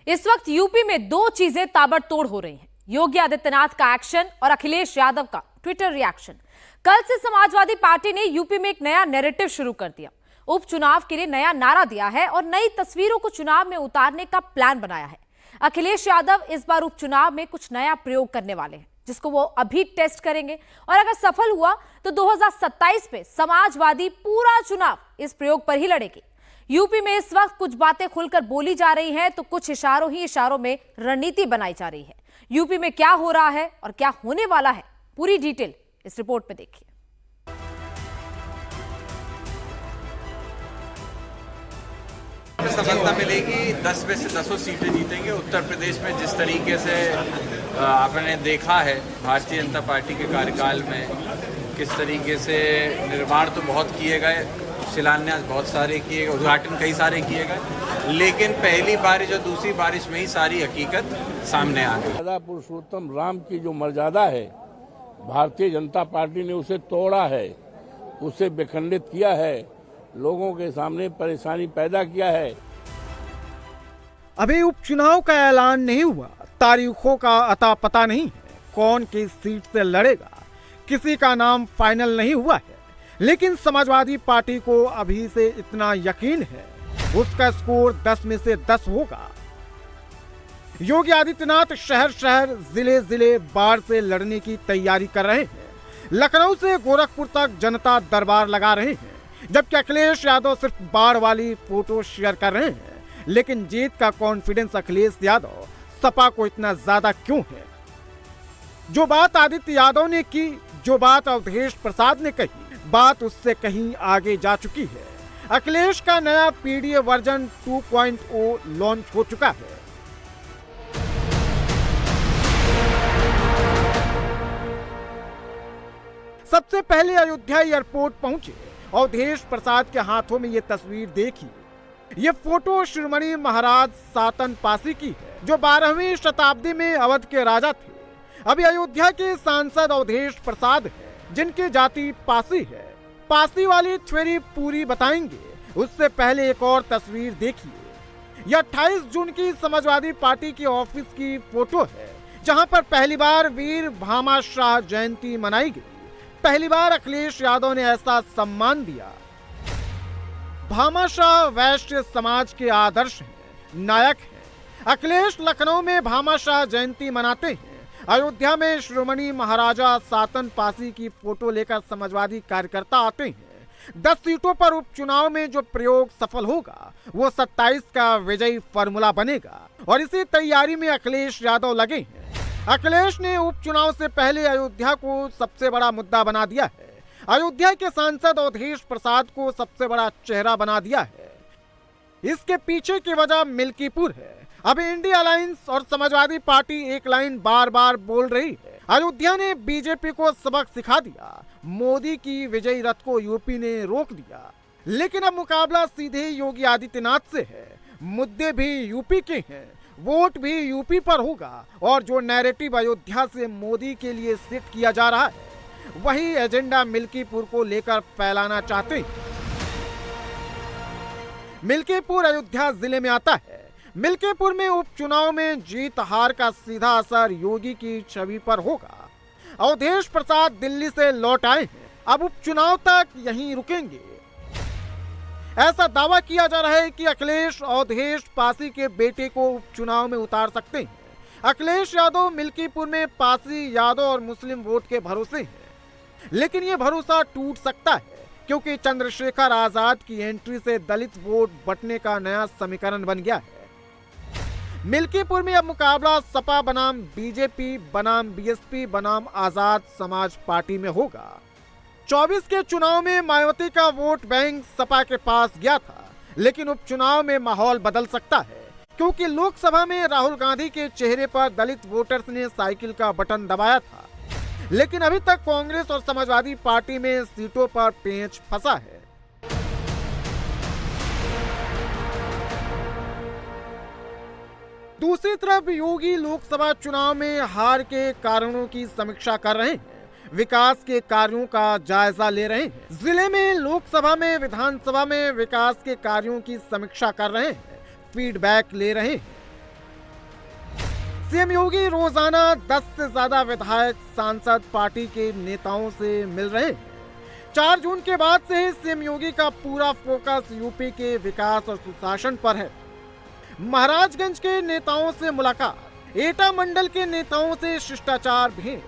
इस वक्त यूपी में दो चीजें ताबड़तोड़ हो रही हैं। योगी आदित्यनाथ का एक्शन और अखिलेश यादव का ट्विटर रिएक्शन। कल से समाजवादी पार्टी ने यूपी में एक नया नैरेटिव शुरू कर दिया। उपचुनाव के लिए नया नारा दिया है और नई तस्वीरों को चुनाव में उतारने का प्लान बनाया है। अखिलेश यादव इस बार उपचुनाव में कुछ नया प्रयोग करने वाले हैं, जिसको वो अभी टेस्ट करेंगे और अगर सफल हुआ तो 2027 में समाजवादी पूरा चुनाव इस प्रयोग पर ही लड़ेगी। यूपी में इस वक्त कुछ बातें खुलकर बोली जा रही हैं तो कुछ इशारों में रणनीति बनाई जा रही है। यूपी में क्या हो रहा है और क्या होने वाला है, पूरी डिटेल इस रिपोर्ट में देखिए। सफलता मिलेगी, 10 में से 10 सीटें जीतेंगे। उत्तर प्रदेश में जिस तरीके से आपने देखा है भारतीय जनता पार्टी के कार्यकाल में किस तरीके से निर्माण तो बहुत किए गए, शिलान्यास बहुत सारे किए गए, उद्घाटन कई सारे किए गए, लेकिन पहली बारिश और दूसरी बारिश में ही सारी हकीकत सामने आ गई। मर्यादा पुरुषोत्तम राम की जो मर्यादा है, भारतीय जनता पार्टी ने उसे तोड़ा है, उसे विखंडित किया है, लोगों के सामने परेशानी पैदा किया है। अभी उपचुनाव का ऐलान नहीं हुआ, तारीखों का अता पता नहीं है, कौन किस सीट से लड़ेगा, किसी का नाम फाइनल नहीं हुआ है, लेकिन समाजवादी पार्टी को अभी से इतना यकीन है उसका स्कोर 10 में से 10 होगा। योगी आदित्यनाथ शहर शहर जिले जिले बाढ़ से लड़ने की तैयारी कर रहे हैं। लखनऊ से गोरखपुर तक जनता दरबार लगा रहे हैं, जबकि अखिलेश यादव सिर्फ बाढ़ वाली फोटो शेयर कर रहे हैं। लेकिन जीत का कॉन्फिडेंस अखिलेश यादव सपा को इतना ज्यादा क्यों है? जो बात आदित्य यादव ने की, जो बात अवधेश प्रसाद ने कही, बात उससे कहीं आगे जा चुकी है। अखिलेश का नया पीडीए वर्जन 2.0 लॉन्च हो चुका है। सबसे पहले अयोध्या एयरपोर्ट पहुंचे अवधेश प्रसाद के हाथों में ये तस्वीर देखी। ये फोटो शिरोमणि महाराज सातन पासी की है, जो 12वीं शताब्दी में अवध के राजा थे। अभी अयोध्या के सांसद अवधेश प्रसाद हैं, जिनकी जाति पासी है। पासी वाली थ्योरी पूरी बताएंगे, उससे पहले एक और तस्वीर देखिए। यह 28 जून की समाजवादी पार्टी की ऑफिस की फोटो है, जहां पर पहली बार वीर भामा शाह जयंती मनाई गई। पहली बार अखिलेश यादव ने ऐसा सम्मान दिया। भामा शाह वैश्य समाज के आदर्श हैं, नायक हैं। अखिलेश लखनऊ में भामा शाह जयंती मनाते हैं। अयोध्या में शिरोमणि महाराजा सातन पासी की फोटो लेकर समाजवादी कार्यकर्ता आते हैं। 10 सीटों पर उपचुनाव में जो प्रयोग सफल होगा वो 27 का विजयी फार्मूला बनेगा और इसी तैयारी में अखिलेश यादव लगे हैं। अखिलेश ने उपचुनाव से पहले अयोध्या को सबसे बड़ा मुद्दा बना दिया है। अयोध्या के सांसद अवधेश प्रसाद को सबसे बड़ा चेहरा बना दिया है। इसके पीछे की वजह मिल्कीपुर है। अब इंडिया अलायंस और समाजवादी पार्टी एक लाइन बार बार बोल रही है। अयोध्या ने बीजेपी को सबक सिखा दिया, मोदी की विजयी रथ को यूपी ने रोक दिया। लेकिन अब मुकाबला सीधे योगी आदित्यनाथ से है। मुद्दे भी यूपी के हैं, वोट भी यूपी पर होगा और जो नैरेटिव अयोध्या से मोदी के लिए सेट किया जा रहा है, वही एजेंडा मिल्कीपुर को लेकर फैलाना चाहते हैं। मिल्कीपुर अयोध्या जिले में आता है। मिल्कीपुर में उपचुनाव में जीत हार का सीधा असर योगी की छवि पर होगा। अवधेश प्रसाद दिल्ली से लौट आए हैं, अब उपचुनाव तक यहीं रुकेंगे। ऐसा दावा किया जा रहा है कि अखिलेश अवधेश पासी के बेटे को उपचुनाव में उतार सकते हैं। अखिलेश यादव मिल्कीपुर में पासी, यादव और मुस्लिम वोट के भरोसे हैं, लेकिन ये भरोसा टूट सकता है क्योंकि चंद्रशेखर आजाद की एंट्री से दलित वोट बंटने का नया समीकरण बन गया है। मिल्कीपुर में अब मुकाबला सपा बनाम बीजेपी बनाम बीएसपी बनाम आजाद समाज पार्टी में होगा। 24 के चुनाव में मायावती का वोट बैंक सपा के पास गया था, लेकिन उपचुनाव में माहौल बदल सकता है क्योंकि लोकसभा में राहुल गांधी के चेहरे पर दलित वोटर्स ने साइकिल का बटन दबाया था। लेकिन अभी तक कांग्रेस और समाजवादी पार्टी में सीटों पर पेंच फंसा है। दूसरी तरफ योगी लोकसभा चुनाव में हार के कारणों की समीक्षा कर रहे हैं, विकास के कार्यों का जायजा ले रहे हैं। जिले में, लोकसभा में, विधानसभा में विकास के कार्यों की समीक्षा कर रहे हैं, फीडबैक ले रहे हैं। सीएम योगी रोजाना 10 से ज्यादा विधायक, सांसद, पार्टी के नेताओं से मिल रहे हैं। 4 जून के बाद से ही सीएम योगी का पूरा फोकस यूपी के विकास और सुशासन पर है। महाराजगंज के नेताओं से मुलाकात, एटा मंडल के नेताओं से शिष्टाचार भेंट,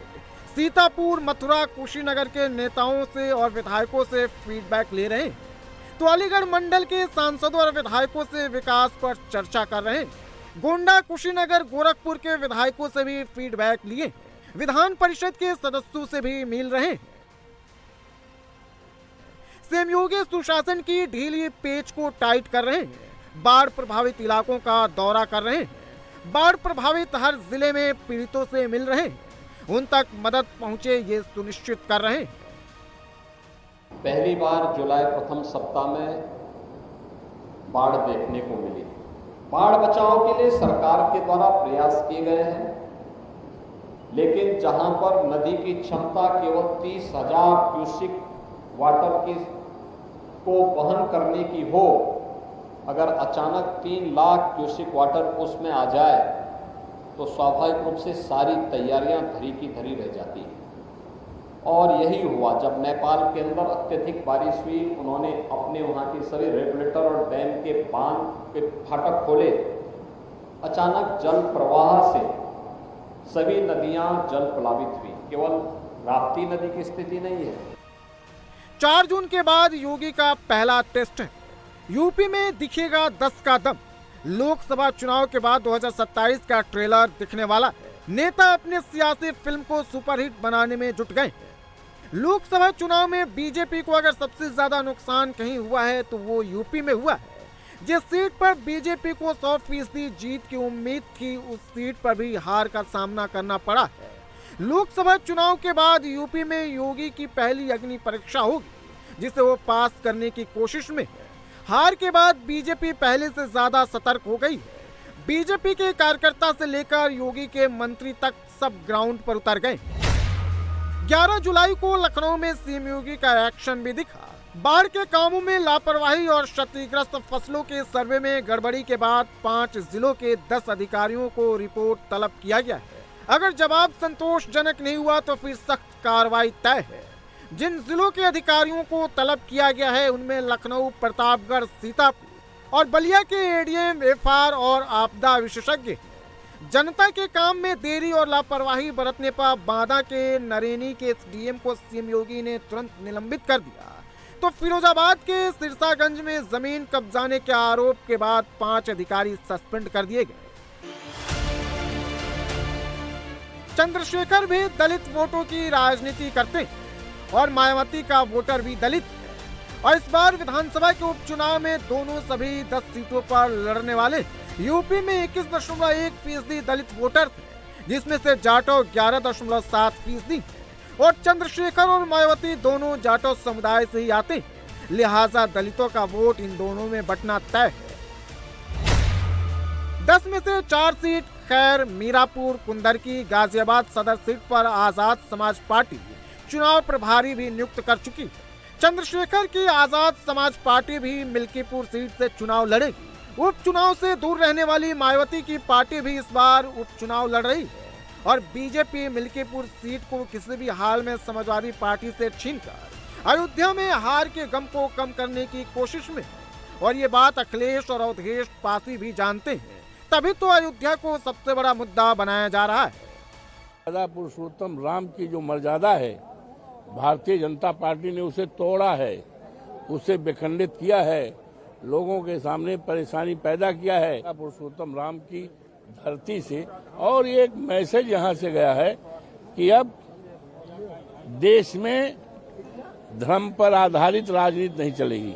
सीतापुर, मथुरा, कुशीनगर के नेताओं से और विधायकों से फीडबैक ले रहे हैं, तो अलीगढ़ मंडल के सांसदों और विधायकों से विकास पर चर्चा कर रहे हैं। गोंडा, कुशीनगर, गोरखपुर के विधायकों से भी फीडबैक लिए, विधान परिषद के सदस्यों से भी मिल रहे हैं। सीएम योगी सुशासन की ढीली पेच को टाइट कर रहे हैं, बाढ़ प्रभावित इलाकों का दौरा कर रहे हैं, बाढ़ प्रभावित हर जिले में पीड़ितों से मिल रहे हैं, उन तक मदद पहुंचे ये सुनिश्चित कर रहे हैं। पहली बार जुलाई प्रथम सप्ताह में बाढ़ देखने को मिली। बाढ़ बचाव के लिए सरकार के द्वारा प्रयास किए गए हैं, लेकिन जहां पर नदी की क्षमता केवल 30,000 क्यूसिक वाटर की को वहन करने की हो, अगर अचानक 3 लाख क्यूसिक वाटर उसमें आ जाए तो स्वाभाविक रूप से सारी तैयारियां धरी की धरी रह जाती हैं। और यही हुआ जब नेपाल के अंदर अत्यधिक बारिश हुई, उन्होंने अपने वहां के सभी रेगुलेटर और डैम के बांध के फाटक खोले। अचानक जल प्रवाह से सभी नदियां जल प्लावित हुई, केवल राप्ती नदी की स्थिति नहीं है। 4 जून के बाद योगी का पहला टेस्ट है। यूपी में दिखेगा 10 का दम। लोकसभा चुनाव के बाद 2027 का ट्रेलर दिखने वाला है। नेता अपने सियासी फिल्म को सुपरहिट बनाने में जुट गए। लोकसभा चुनाव में बीजेपी को अगर सबसे ज्यादा नुकसान कहीं हुआ है तो वो यूपी में हुआ है। जिस सीट पर बीजेपी को 100% जीत की उम्मीद थी, उस सीट पर भी हार का सामना करना पड़ा है। लोकसभा चुनाव के बाद यूपी में योगी की पहली अग्नि परीक्षा होगी, जिसे वो पास करने की कोशिश में है। हार के बाद बीजेपी पहले से ज्यादा सतर्क हो गई है। बीजेपी के कार्यकर्ता से लेकर योगी के मंत्री तक सब ग्राउंड पर उतर गए। 11 जुलाई को लखनऊ में सीएम योगी का एक्शन भी दिखा। बाढ़ के कामों में लापरवाही और क्षतिग्रस्त फसलों के सर्वे में गड़बड़ी के बाद 5 जिलों के 10 अधिकारियों को रिपोर्ट तलब किया गया है। अगर जवाब संतोषजनक नहीं हुआ तो फिर सख्त कार्रवाई तय है। जिन जिलों के अधिकारियों को तलब किया गया है उनमें लखनऊ, प्रतापगढ़, सीतापुर और बलिया के एडीएम, एफआर और आपदा विशेषज्ञ। जनता के काम में देरी और लापरवाही बरतने पर बांदा के नरेनी के एसडीएम को सीएम योगी ने तुरंत निलंबित कर दिया। तो फिरोजाबाद के सिरसागंज में जमीन कब्जाने के आरोप के बाद 5 अधिकारी सस्पेंड कर दिए गए। चंद्रशेखर भी दलित वोटों की राजनीति करते हैं और मायावती का वोटर भी दलित है। और इस बार विधानसभा के उपचुनाव में दोनों सभी 10 सीटों पर लड़ने वाले। यूपी में 21.1% दलित वोटर थे, जिसमें से जाटव 11.7% और चंद्रशेखर और मायावती दोनों जाटव समुदाय से ही आते हैं। लिहाजा दलितों का वोट इन दोनों में बंटना तय है। 10 में से 4 सीट खैर मीरापुर, कुंदरकी, गाजियाबाद सदर सीट पर आजाद समाज पार्टी चुनाव प्रभारी भी नियुक्त कर चुकी है। चंद्रशेखर की आजाद समाज पार्टी भी मिल्कीपुर सीट से चुनाव लड़ेगी। उपचुनाव से दूर रहने वाली मायावती की पार्टी भी इस बार उपचुनाव लड़ रही है और बीजेपी मिल्कीपुर सीट को किसी भी हाल में समाजवादी पार्टी से छीनकर अयोध्या में हार के गम को कम करने की कोशिश में है। और ये बात अखिलेश और अवधेश पासी भी जानते हैं, तभी तो अयोध्या को सबसे बड़ा मुद्दा बनाया जा रहा है। राजा पुरुषोत्तम राम की जो मर्यादा है, भारतीय जनता पार्टी ने उसे तोड़ा है, उसे विखंडित किया है, लोगों के सामने परेशानी पैदा किया है पुरुषोत्तम राम की धरती से। और ये एक मैसेज यहाँ से गया है कि अब देश में धर्म पर आधारित राजनीति नहीं चलेगी।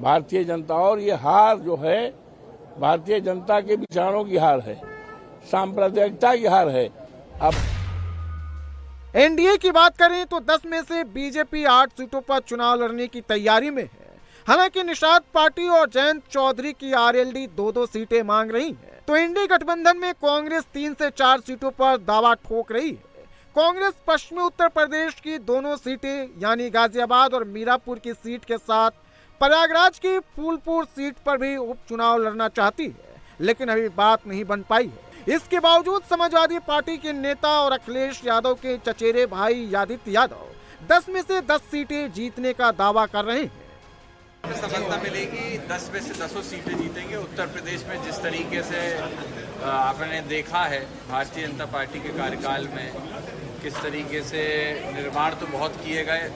भारतीय जनता और ये हार जो है भारतीय जनता के विचारों की हार है, सांप्रदायिकता की हार है। अब एनडीए की बात करें तो 10 में से बीजेपी 8 सीटों पर चुनाव लड़ने की तैयारी में है। हालांकि निषाद पार्टी और जयंत चौधरी की आरएलडी 2-2 सीटें मांग रही है, तो एनडीए गठबंधन में कांग्रेस 3 से 4 सीटों पर दावा ठोक रही है। कांग्रेस पश्चिमी उत्तर प्रदेश की दोनों सीटें यानी गाजियाबाद और मीरापुर की सीट के साथ प्रयागराज की फूलपुर सीट पर भी उपचुनाव लड़ना चाहती है, लेकिन अभी बात नहीं बन पाई है। इसके बावजूद समाजवादी पार्टी के नेता और अखिलेश यादव के चचेरे भाई आदित्य यादव 10 में से 10 सीटें जीतने का दावा कर रहे हैं। सफलता मिलेगी, 10 में से 10 सीटें जीतेंगे। उत्तर प्रदेश में जिस तरीके से आपने देखा है भारतीय जनता पार्टी के कार्यकाल में किस तरीके से निर्माण तो बहुत किए गए,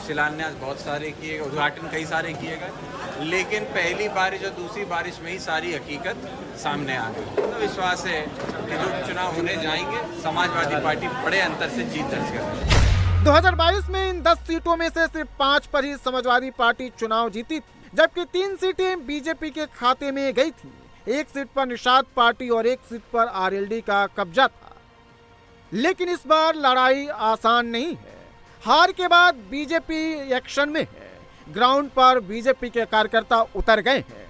शिलान्यास बहुत सारे किए गए, उद्घाटन कई सारे किए गए, लेकिन पहली बारिश और दूसरी बारिश में ही सारी हकीकत सामने आ गई। तो विश्वास है कि जो चुनाव होने जाएंगे समाजवादी पार्टी बड़े अंतर से जीत दर्ज करेगी। 2022 में इन 10 सीटों में से सिर्फ 5 पर ही समाजवादी पार्टी चुनाव जीती, जबकि 3 सीटें बीजेपी के खाते में गई थी। 1 सीट पर निषाद पार्टी और 1 सीट पर आरएलडी का कब्जा था। लेकिन इस बार लड़ाई आसान नहीं है। हार के बाद बीजेपी एक्शन में है। ग्राउंड पर बीजेपी के कार्यकर्ता उतर गए हैं।